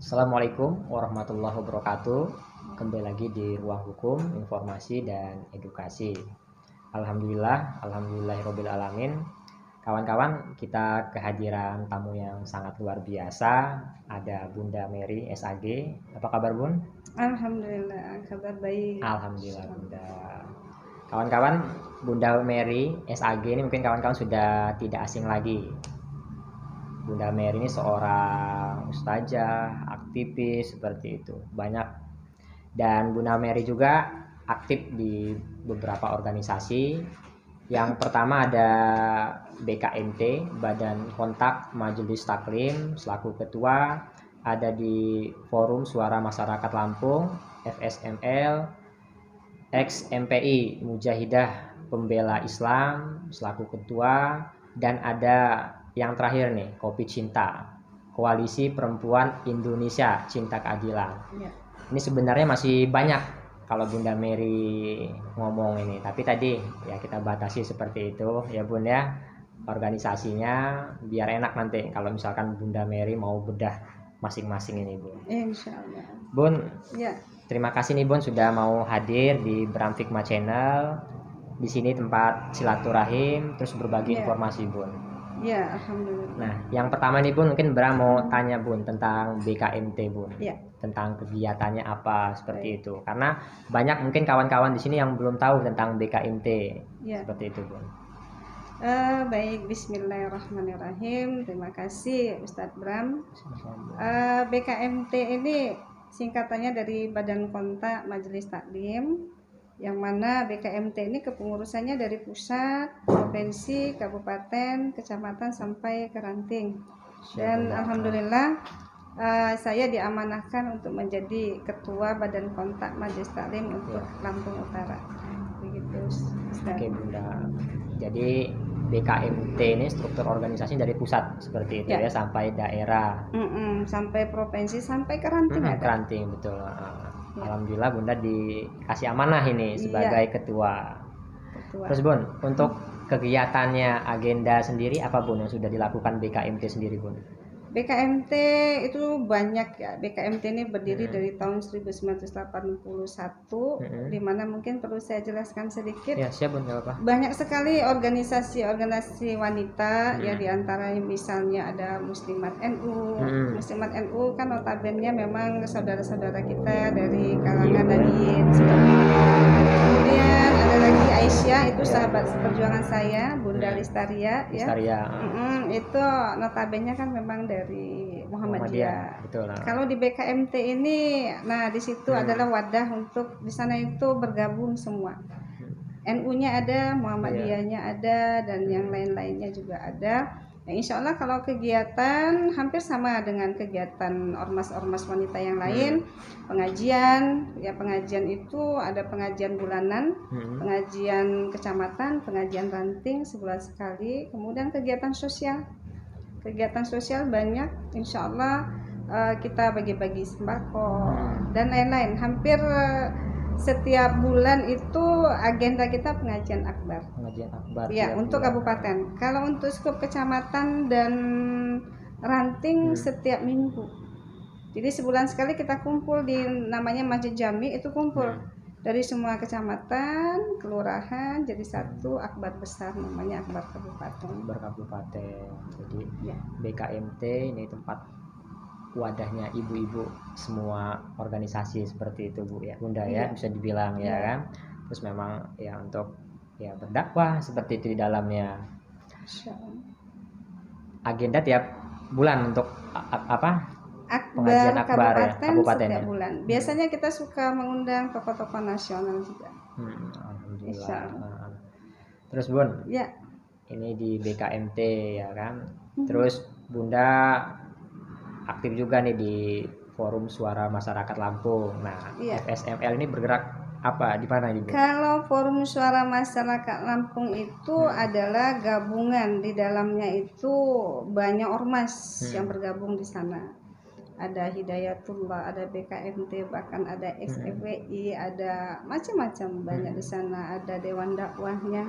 Assalamualaikum warahmatullahi wabarakatuh. Kembali lagi di Ruang Hukum, Informasi dan Edukasi. Alhamdulillahirabbil alamin. Kawan-kawan, kita kehadiran tamu yang sangat luar biasa. Ada Bunda Mary SAG. Apa kabar, Bun? Alhamdulillah, kabar baik. Alhamdulillah, Bunda. Kawan-kawan, Bunda Mary SAG ini mungkin kawan-kawan sudah tidak asing lagi. Bunda Mary ini seorang ustazah, aktivis seperti itu. Banyak. Dan Bunda Mary juga aktif di beberapa organisasi. Yang pertama ada BKMT, Badan Kontak Majelis Taklim, selaku ketua. Ada di Forum Suara Masyarakat Lampung, FSML, XMPI, Mujahidah Pembela Islam, selaku ketua. Dan ada yang terakhir nih, Kopi Cinta, Koalisi Perempuan Indonesia Cinta Keadilan. Ya. Ini sebenarnya masih banyak kalau Bunda Mary ngomong ini, tapi tadi ya kita batasi seperti itu ya Bun ya, organisasinya biar enak nanti kalau misalkan Bunda Mary mau bedah masing-masing ini Bun. Insyaallah. Bun, Ya. terima kasih nih Bun sudah mau hadir di Bram Fikma Channel. Di sini tempat silaturahim terus berbagi informasi Bun. Ya, alhamdulillah. Nah, yang pertama nih Bun, mungkin Bram mau tanya Bun tentang BKMT Bun. Ya. Tentang kegiatannya apa seperti itu. Karena banyak mungkin kawan-kawan di sini yang belum tahu tentang BKMT. Ya. Seperti itu Bun. Baik, bismillahirrahmanirrahim. Terima kasih Ustadz Bram. BKMT ini singkatannya dari Badan Kontak Majelis Taklim, yang mana BKMT ini kepengurusannya dari pusat, provinsi, kabupaten, kecamatan sampai ke ranting. Dan alhamdulillah saya diamanahkan untuk menjadi ketua Badan Kontak Majelis Taklim untuk Lampung Utara. Begitu. Oke Bunda. Jadi BKMT ini struktur organisasi dari pusat seperti itu ya sampai daerah. Sampai provinsi, sampai ke ranting. Ke ranting, betul. Alhamdulillah Bunda dikasih amanah ini sebagai ketua. Terus Bun, untuk kegiatannya, agenda sendiri apa Bun yang sudah dilakukan BKMT sendiri Bun? BKMT itu banyak ya. BKMT ini berdiri dari tahun 1981, di mana mungkin perlu saya jelaskan sedikit. Ya, siap Bun, enggak apa-apa. Banyak sekali organisasi wanita ya, diantaranya misalnya ada Muslimat NU. Muslimat NU kan notabene memang saudara-saudara kita dari kalangan Nadiyin. Kemudian ada lagi Aisyah, itu sahabat perjuangan saya, Bunda Listaria ya. Itu notabene kan memang dari Muhammadiyah. Betul. Kalau di BKMT ini, nah di situ adalah wadah untuk di sana itu bergabung semua. NU-nya ada, Muhammadiyahnya ada, dan yang lain-lainnya juga ada. Nah, insya Allah kalau kegiatan hampir sama dengan kegiatan ormas-ormas wanita yang lain. Pengajian, ya pengajian itu ada pengajian bulanan, pengajian kecamatan, pengajian ranting sebulan sekali. Kemudian kegiatan sosial banyak, insya Allah kita bagi-bagi sembako dan lain-lain. Hampir setiap bulan itu agenda kita pengajian akbar. Ya, untuk kabupaten. Kalau untuk skup kecamatan dan ranting setiap minggu. Jadi sebulan sekali kita kumpul di namanya Masjid Jami, itu kumpul dari semua kecamatan, kelurahan, jadi satu akbar besar namanya akbar kabupaten. Jadi BKMT ini tempat wadahnya ibu-ibu semua organisasi seperti itu Bu ya Bunda ya, bisa dibilang ya kan. Terus memang ya untuk ya berdakwah seperti itu di dalamnya. Agenda tiap bulan untuk pengajian akbar kabupaten setiap bulan. Biasanya kita suka mengundang tokoh-tokoh nasional juga. Alhamdulillah. Terus Bun, ini di BKMT ya kan. Terus Bunda aktif juga nih di Forum Suara Masyarakat Lampung. Nah, FSML ini bergerak apa di mana Ibu? Kalau Forum Suara Masyarakat Lampung itu adalah gabungan, di dalamnya itu banyak ormas yang bergabung di sana. Ada Hidayatullah, ada BKMT, bahkan ada XFWI, ada macam-macam banyak di sana. Ada Dewan Dakwahnya,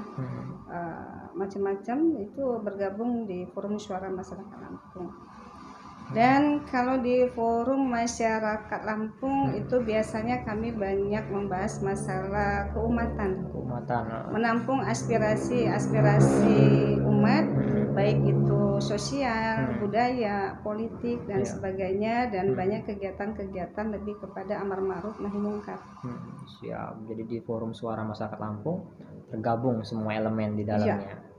macam-macam itu bergabung di Forum Suara Masyarakat Lampung. Dan kalau di forum masyarakat Lampung itu biasanya kami banyak membahas masalah keumatan, menampung aspirasi umat, baik itu sosial, budaya, politik dan sebagainya, dan banyak kegiatan-kegiatan lebih kepada amar ma'ruf nahi mungkar. Siap. Jadi di forum suara masyarakat Lampung tergabung semua elemen di dalamnya.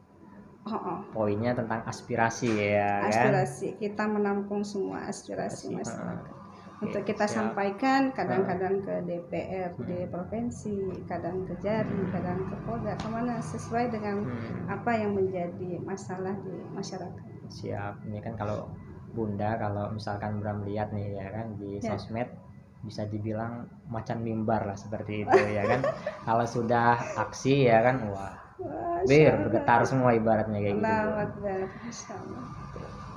Poinnya tentang aspirasi ya aspirasi kan? Kita menampung semua aspirasi masyarakat untuk kita sampaikan, kadang-kadang ke DPRD provinsi, kadang ke Jari, kadang ke Polda, kemana sesuai dengan apa yang menjadi masalah di masyarakat. Siap. Ini kan kalau Bunda, kalau misalkan Bram lihat nih ya kan di sosmed, bisa dibilang macan mimbar lah seperti itu ya kan. Kalau sudah aksi ya kan, wah bergetar semua ibaratnya kayak gitu.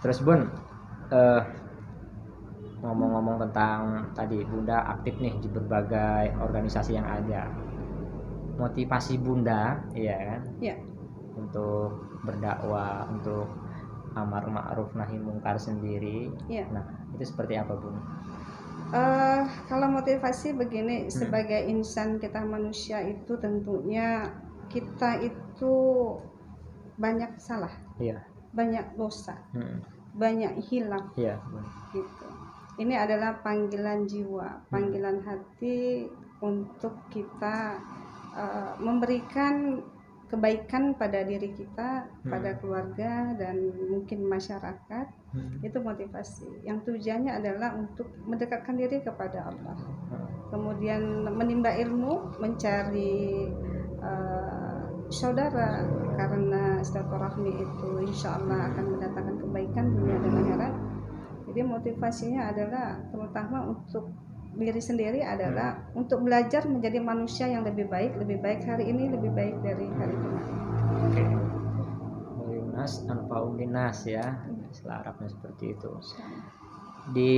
Terus Bun, ngomong-ngomong tentang tadi Bunda aktif nih di berbagai organisasi yang ada, motivasi Bunda ya kan untuk berdakwah, untuk amar ma'ruf nahi mungkar sendiri, nah itu seperti apa Bun? Kalau motivasi begini, sebagai insan kita manusia itu tentunya kita itu banyak salah, banyak dosa, banyak hilaf, gitu. Ini adalah panggilan jiwa, panggilan hati untuk kita memberikan kebaikan pada diri kita, pada keluarga dan mungkin masyarakat. Itu motivasi. Yang tujuannya adalah untuk mendekatkan diri kepada Allah. Kemudian menimba ilmu, mencari saudara, karena silaturahmi itu insya Allah akan mendatangkan kebaikan dunia dan akhirat. Jadi motivasinya adalah terutama untuk diri sendiri adalah untuk belajar menjadi manusia yang lebih baik hari ini, lebih baik dari hari kemarin. Oke. Yunas anfa'uminas ya, istilah Arabnya seperti itu. Di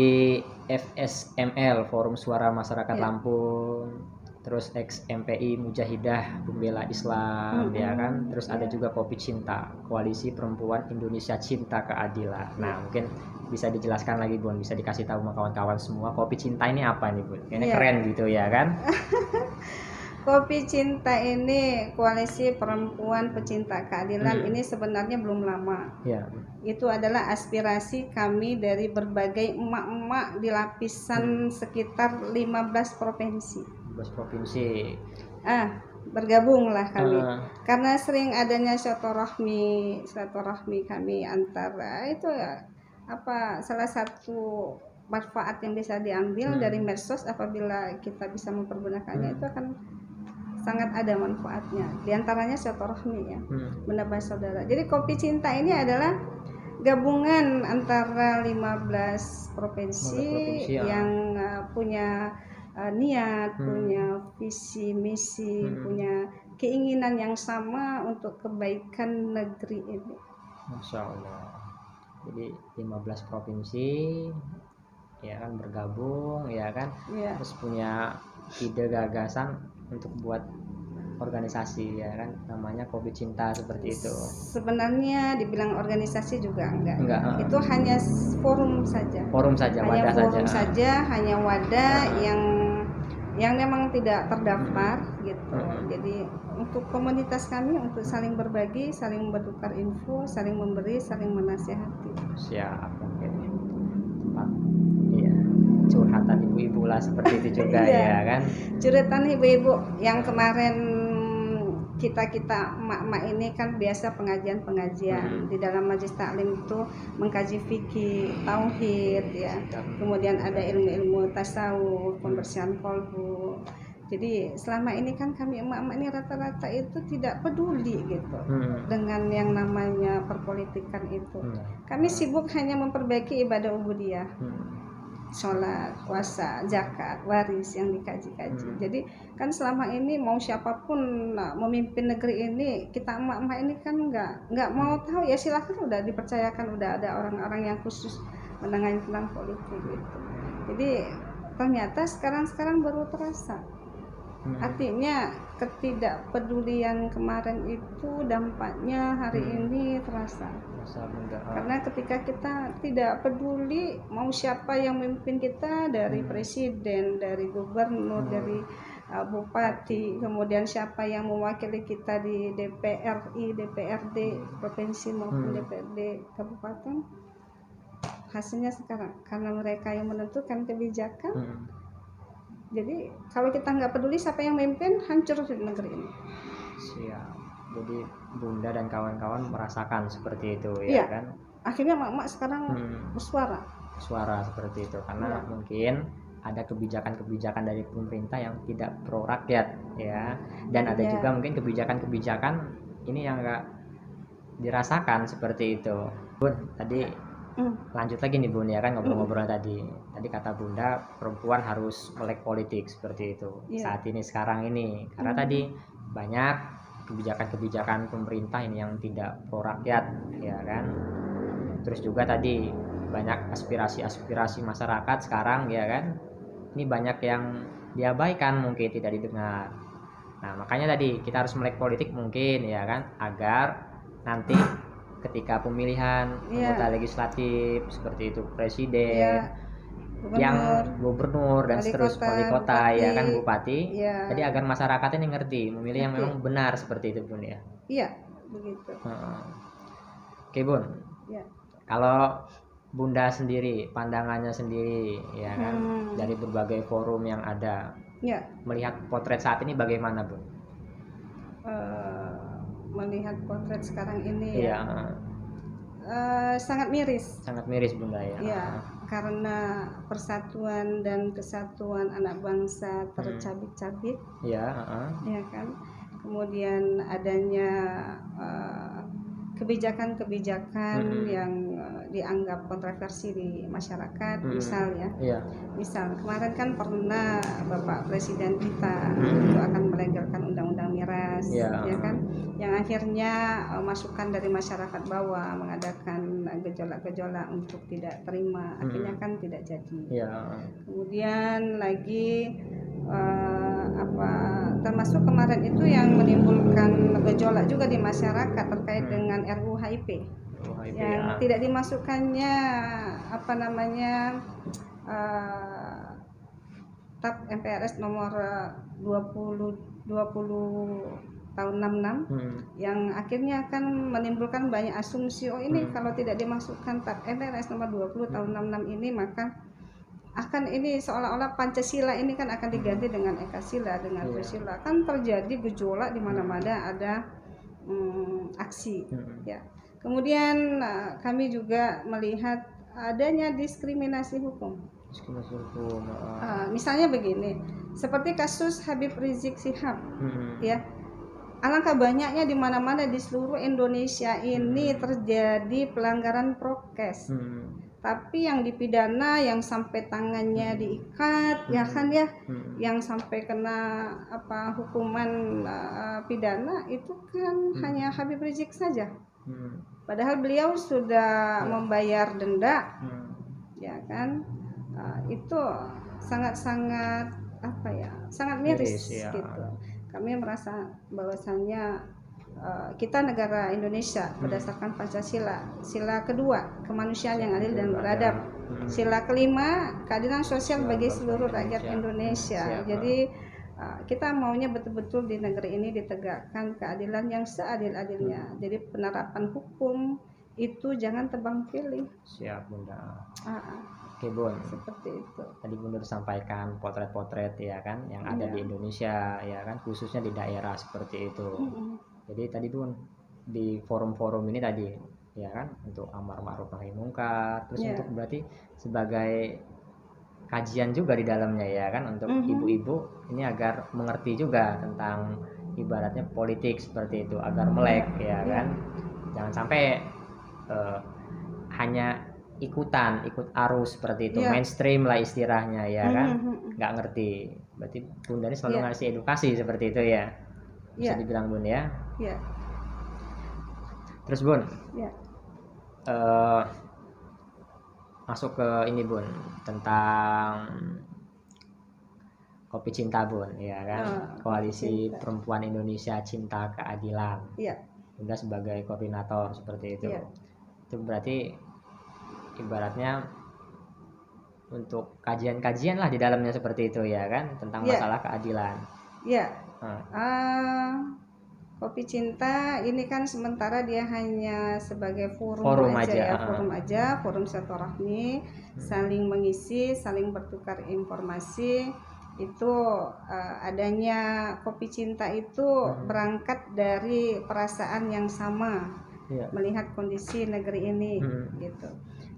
FSML Forum Suara Masyarakat Lampung, terus ex-MPI Mujahidah Pembela Islam ya kan, terus ada juga Kopi Cinta, Koalisi Perempuan Indonesia Cinta Keadilan. Nah mungkin bisa dijelaskan lagi Bun, bisa dikasih tahu sama kawan-kawan semua Kopi Cinta ini apa nih Bun? Kayaknya keren gitu ya kan. Kopi Cinta ini Koalisi Perempuan Pecinta Keadilan ini sebenarnya belum lama. Itu adalah aspirasi kami dari berbagai emak-emak di lapisan sekitar 15 provinsi. Bergabunglah kami karena sering adanya silaturahmi kami antara itu salah satu manfaat yang bisa diambil dari medsos apabila kita bisa mempergunakannya itu akan sangat ada manfaatnya. Di antaranya silaturahmi ya, menambah saudara. Jadi Kopi Cinta ini adalah gabungan antara 15 provinsi yang punya niat, punya visi misi, punya keinginan yang sama untuk kebaikan negeri ini. Masya Allah. Jadi 15 provinsi ya kan bergabung ya kan, terus punya ide gagasan untuk buat organisasi ya kan, namanya Kopi Cinta seperti itu. Sebenarnya dibilang organisasi juga enggak. Itu hanya forum saja, wadah saja, hanya wadah yang memang tidak terdaftar gitu. Jadi untuk komunitas kami untuk saling berbagi, saling bertukar info, saling memberi, saling menasihati. Siap. Oke. Tempat curhatan ibu-ibu lah seperti itu juga ya kan. Curhatan ibu-ibu yang kemarin kita emak-emak ini kan biasa pengajian di dalam majelis taklim itu mengkaji fikih, tauhid ya. Kemudian ada ilmu-ilmu tasawuf, pembersihan kolbu. Jadi selama ini kan kami emak-emak ini rata-rata itu tidak peduli gitu dengan yang namanya perpolitikan itu. Kami sibuk hanya memperbaiki ibadah ubudiyah. Sholat, puasa, zakat, waris yang dikaji-kaji. Jadi kan selama ini mau siapapun memimpin negeri ini, kita emak-emak ini kan nggak mau tahu ya, silakan, udah dipercayakan, udah ada orang-orang yang khusus menangani tentang politik gitu. Jadi ternyata sekarang baru terasa Artinya ketidakpedulian kemarin itu dampaknya hari ini terasa. Karena ketika kita tidak peduli mau siapa yang memimpin kita, dari presiden, dari gubernur, dari bupati, kemudian siapa yang mewakili kita di DPRI, DPRD provinsi maupun DPRD kabupaten, hasilnya sekarang karena mereka yang menentukan kebijakan. Jadi kalau kita nggak peduli siapa yang memimpin, hancur di negeri ini. Siap. Jadi Bunda dan kawan-kawan merasakan seperti itu Iya. ya kan? Akhirnya mak-mak sekarang bersuara. Suara seperti itu karena mungkin ada kebijakan-kebijakan dari pemerintah yang tidak pro rakyat ya, dan ada juga mungkin kebijakan-kebijakan ini yang enggak dirasakan seperti itu. Bun, tadi lanjut lagi nih Bun ya kan, ngobrol-ngobrol tadi kata Bunda perempuan harus melek politik seperti itu saat ini sekarang ini, karena tadi banyak kebijakan-kebijakan pemerintah ini yang tidak pro rakyat ya kan. Terus juga tadi banyak aspirasi masyarakat sekarang ya kan, ini banyak yang diabaikan, mungkin tidak didengar. Nah makanya tadi kita harus melek politik mungkin ya kan, agar nanti ketika pemilihan anggota legislatif seperti itu, presiden, yang gubernur dan seterusnya, wali kota ya kan, bupati, jadi agar masyarakat ini ngerti memilih yang memang benar seperti itu Bun ya. Iya begitu. Oke Bun, kalau Bunda sendiri, pandangannya sendiri ya kan, dari berbagai forum yang ada, melihat potret saat ini bagaimana Bun? Melihat potret sekarang ini sangat miris Bunda ya. Karena persatuan dan kesatuan anak bangsa tercabik-cabik ya kan, kemudian adanya kebijakan-kebijakan yang dianggap kontroversi di masyarakat. Misal kemarin kan pernah Bapak Presiden kita itu akan melegalkan undang-undang miras ya kan, yang akhirnya masukan dari masyarakat bawah mengadakan gejolak-gejolak untuk tidak terima, akhirnya kan tidak jadi. Kemudian lagi termasuk kemarin itu yang menimbulkan gejolak juga di masyarakat terkait dengan RUU HIP yang tidak dimasukkannya TAP MPRS nomor 20 tahun 66 yang akhirnya akan menimbulkan banyak asumsi, ini kalau tidak dimasukkan TAP MPRS nomor 20 tahun 66 ini maka akan ini seolah-olah Pancasila ini kan akan diganti dengan Ekasila, dengan Trisila. Kan terjadi gejolak di mana-mana ada aksi ya. Kemudian kami juga melihat adanya diskriminasi hukum. Misalnya begini, seperti kasus Habib Rizik Syihab ya. Alangkah banyaknya di mana-mana di seluruh Indonesia ini terjadi pelanggaran prokes. Tapi yang dipidana, yang sampai tangannya diikat ya kan ya, yang sampai kena hukuman pidana itu kan hanya Habib Rizik saja. Padahal beliau sudah membayar denda ya kan. Itu sangat-sangat sangat miris gitu. Kami merasa bahwasannya kita negara Indonesia berdasarkan Pancasila, sila kedua kemanusiaan yang adil dan beradab, sila kelima keadilan sosial bagi seluruh rakyat Indonesia. Jadi kita maunya betul-betul di negeri ini ditegakkan keadilan yang seadil-adilnya. Jadi penerapan hukum itu jangan tebang pilih. Siap Bunda. Oke Bun, seperti itu. Tadi Bunda sampaikan potret-potret ya kan yang ada di Indonesia ya kan, khususnya di daerah seperti itu. Jadi tadi Bun di forum-forum ini tadi ya kan, untuk amar ma'ruf nahi mungkar, terus untuk berarti sebagai kajian juga di dalamnya ya kan, untuk ibu-ibu ini agar mengerti juga tentang ibaratnya politik seperti itu, agar melek ya kan. Jangan sampai hanya ikut arus seperti itu, mainstream lah istilahnya ya kan, nggak ngerti. Berarti Bunda ini selalu ngasih edukasi seperti itu ya, bisa dibilang Bun ya. Terus Bun, masuk ke ini Bun, tentang Kopi Cinta Bun, ya kan? Koalisi Cinta. Perempuan Indonesia Cinta Keadilan. Iya. Bunda sebagai koordinator seperti itu. Iya. Itu berarti ibaratnya untuk kajian-kajian lah di dalamnya seperti itu ya kan, tentang masalah keadilan. Iya. Kopi Cinta ini kan sementara dia hanya sebagai forum aja ya, forum silaturahmi, saling mengisi, saling bertukar informasi. Itu adanya Kopi Cinta itu berangkat dari perasaan yang sama, melihat kondisi negeri ini gitu.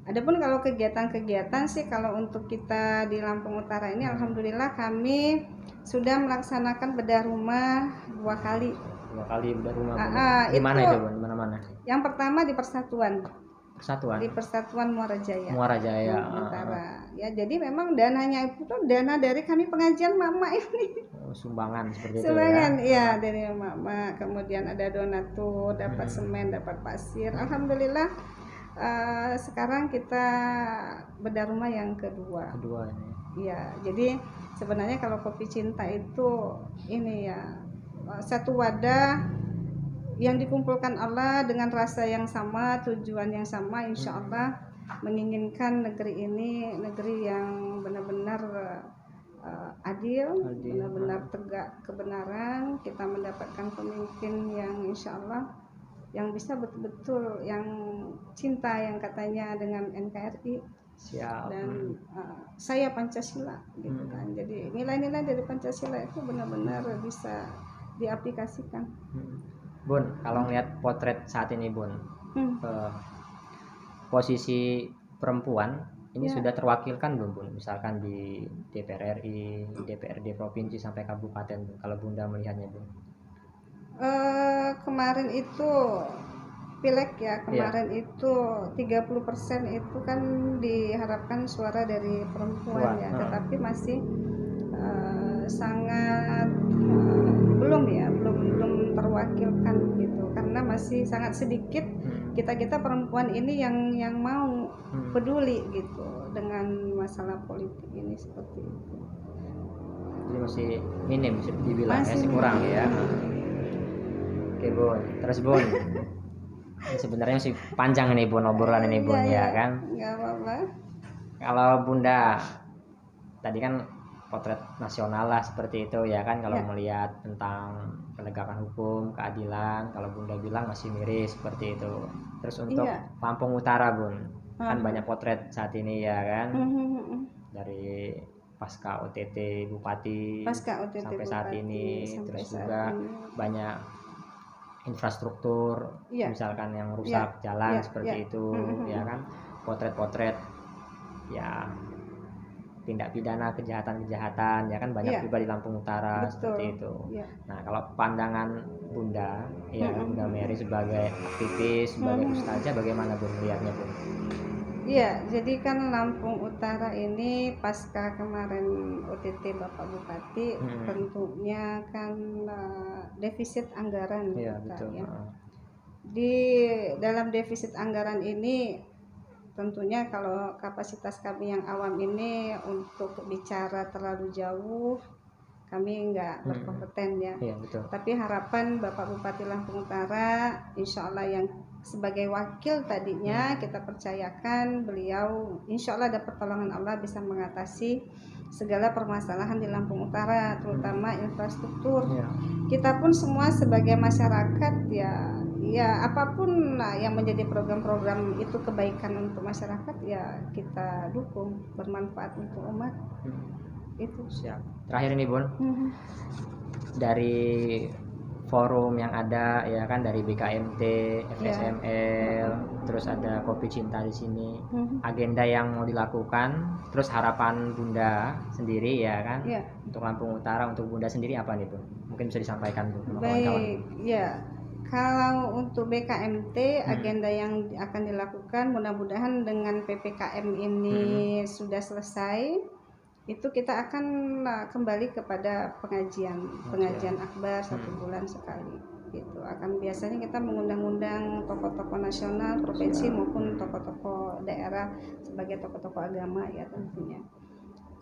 Adapun kalau kegiatan-kegiatan sih, kalau untuk kita di Lampung Utara ini alhamdulillah kami sudah melaksanakan bedah rumah 2 kali bedah rumah. Di mana itu Bun? Di mana-mana? Yang pertama di Persatuan. Di Persatuan Muara Jaya. Utara. Ya, jadi memang dananya itu dana dari kami pengajian Mama ini. Sumbangan seperti itu ya. Dari Mama. Kemudian ada donatur, dapat semen, dapat pasir. Alhamdulillah sekarang kita bedah rumah yang kedua ini. Ya, jadi sebenarnya kalau Kopi Cinta itu ini ya, satu wadah yang dikumpulkan Allah dengan rasa yang sama, tujuan yang sama, insya Allah menginginkan negeri ini negeri yang benar-benar adil, benar-benar tegak kebenaran. Kita mendapatkan pemimpin yang insya Allah yang bisa betul-betul yang cinta, yang katanya dengan NKRI. Siap. Dan saya Pancasila gitu kan. Jadi nilai-nilai dari Pancasila itu benar-benar bisa diaplikasikan. Bun, kalau ngeliat potret saat ini Bun, posisi perempuan ini sudah terwakilkan belum Bun? Misalkan di DPR RI, DPRD provinsi sampai kabupaten, kalau Bunda melihatnya Bun? Kemarin itu Pileg ya, kemarin itu 30% itu kan diharapkan suara dari perempuan ya, tetapi masih sangat belum terwakilkan gitu, karena masih sangat sedikit kita perempuan ini yang mau peduli gitu dengan masalah politik ini, seperti itu. Jadi masih minim bisa dibilang, masih kurang ya. Oke Bun, terus Bun. Sebenarnya masih panjang ini Bun obrolan ini Bun ya kan. Nggak apa-apa. Kalau Bunda tadi kan potret nasional lah seperti itu ya kan, kalau melihat tentang penegakan hukum, keadilan, kalau Bunda bilang masih miris seperti itu. Terus untuk Lampung Utara Bun, kan banyak potret saat ini ya kan, dari pasca OTT Bupati sampai saat ini, terus juga banyak infrastruktur misalkan yang rusak jalan seperti itu ya kan, potret-potret ya tindak pidana kejahatan-kejahatan ya kan banyak juga di Lampung Utara. Betul. Seperti itu. Nah, kalau pandangan Bunda ya Bunda Mary sebagai aktivis, sebagai ustazah, bagaimana Bun melihatnya Bun? Iya, jadi kan Lampung Utara ini pasca kemarin OTT Bapak Bupati tentunya kan defisit anggaran. Betul. Ya. Di dalam defisit anggaran ini tentunya kalau kapasitas kami yang awam ini untuk bicara terlalu jauh kami nggak berkompeten ya. Betul. Tapi harapan Bapak Bupati Lampung Utara insya Allah yang sebagai wakil tadinya kita percayakan beliau insya Allah ada pertolongan Allah bisa mengatasi segala permasalahan di Lampung Utara, terutama infrastruktur. Kita pun semua sebagai masyarakat ya apapun yang menjadi program-program itu kebaikan untuk masyarakat ya kita dukung, bermanfaat untuk umat. Itu. Siap. Terakhir nih Bun, dari forum yang ada ya kan, dari BKMT, FSML, terus ada Kopi Cinta di sini, agenda yang mau dilakukan, terus harapan Bunda sendiri ya kan, untuk Lampung Utara, untuk Bunda sendiri apa nih Bun? Mungkin bisa disampaikan Bun sama kawan-kawan. Ya. Kalau untuk BKMT agenda yang akan dilakukan mudah-mudahan dengan PPKM ini sudah selesai, itu kita akan kembali kepada pengajian akbar 1 bulan sekali. Gitu. Akan biasanya kita mengundang-undang tokoh-tokoh nasional, provinsi maupun tokoh-tokoh daerah sebagai tokoh-tokoh agama ya tentunya.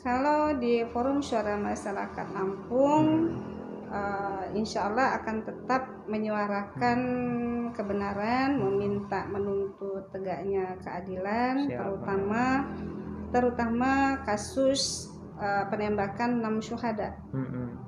Kalau di Forum Suara Masyarakat Lampung, insya Allah akan tetap menyuarakan kebenaran, menuntut tegaknya keadilan, terutama kasus penembakan 6 syuhada.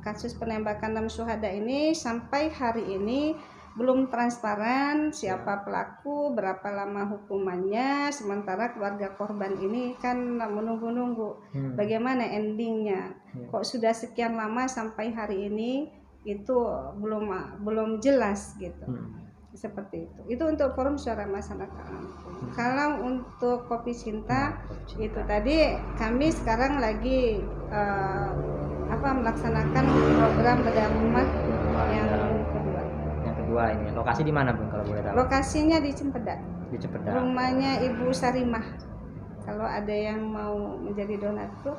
Kasus penembakan 6 syuhada ini sampai hari ini belum transparan siapa pelaku, berapa lama hukumannya, sementara keluarga korban ini kan menunggu-nunggu bagaimana endingnya. Kok sudah sekian lama sampai hari ini itu belum jelas gitu. Seperti itu untuk Forum Suara Masyarakat Lampung. Kalau untuk Kopi Cinta itu tadi kami sekarang lagi melaksanakan program bedah rumah yang kedua. Ini lokasi di mana Bun kalau boleh tahu? Lokasinya di Cempedak. Di Cempedak. Rumahnya Ibu Sarimah. Kalau ada yang mau menjadi donatur,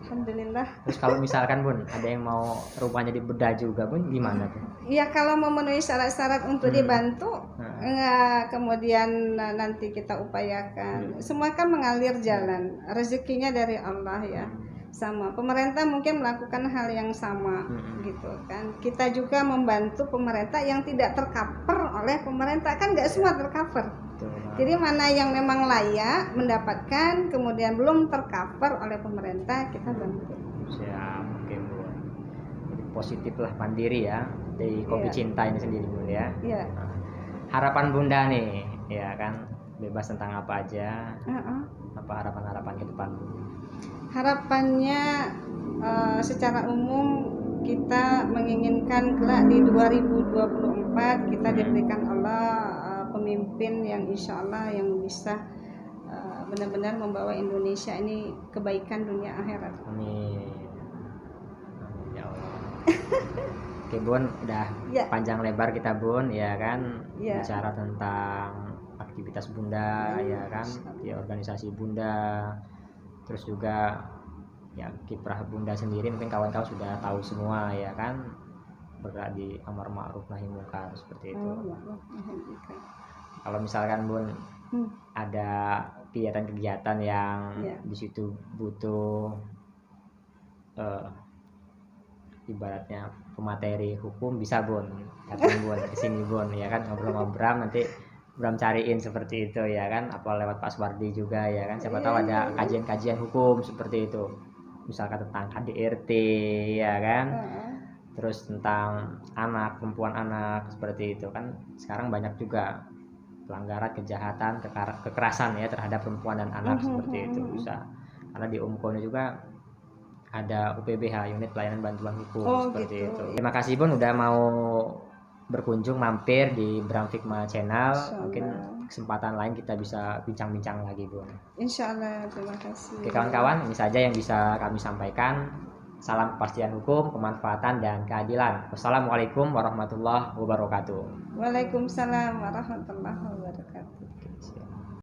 alhamdulillah. Terus kalau misalkan Bun ada yang mau rumahnya dibedah juga Bun, gimana tuh? Iya, kalau memenuhi syarat-syarat untuk dibantu, kemudian nanti kita upayakan. Semua kan mengalir jalan, rezekinya dari Allah ya. Sama pemerintah mungkin melakukan hal yang sama gitu kan. Kita juga membantu pemerintah yang tidak tercover oleh pemerintah, kan nggak semua tercover. Jadi mana yang memang layak mendapatkan kemudian belum tercover oleh pemerintah, kita bantu. Siap, oke Bu. Jadi positif lah mandiri ya dari Kopi Cinta ini sendiri Bu ya. Iya. Nah, harapan Bunda nih ya kan, bebas tentang apa aja. Apa harapan ke depan Bu? Harapannya secara umum kita menginginkan kelak di 2024 kita diberikan Allah pemimpin yang insya Allah yang bisa benar-benar membawa Indonesia ini kebaikan dunia akhirat. Amin. Amin ya Allah. Oke Bun, udah panjang lebar kita Bun ya kan, bicara tentang aktivitas Bunda ya kan, di organisasi Bunda. Terus juga ya kiprah Bunda sendiri mungkin kawan-kawan sudah tahu semua ya kan, bergerak di amar ma'ruf nahi munkar seperti itu. Kalau misalkan Bun ada kegiatan-kegiatan yang di situ butuh ibaratnya pemateri hukum, bisa Bun datang Bun kesini Bun ya kan, ngobrol-ngobrol nanti Bram cariin seperti itu ya kan, apa lewat Pak Suwardi juga ya kan, siapa tahu ada kajian-kajian hukum seperti itu, misalkan tentang KDRT ya kan, terus tentang anak, perempuan anak seperti itu kan. Sekarang banyak juga pelanggaran, kejahatan, kekerasan ya terhadap perempuan dan anak seperti itu bisa, karena di UMKON juga ada UPBH, unit pelayanan bantuan hukum seperti itu. Terima kasih Bun udah mau berkunjung mampir di Bram Fikma Channel. Mungkin kesempatan lain kita bisa bincang-bincang lagi Bun. Insyaallah, terima kasih. Oke kawan-kawan, ini saja yang bisa kami sampaikan. Salam kepastian hukum, kemanfaatan dan keadilan. Wassalamualaikum warahmatullahi wabarakatuh. Waalaikumsalam warahmatullahi wabarakatuh. Oke, siap.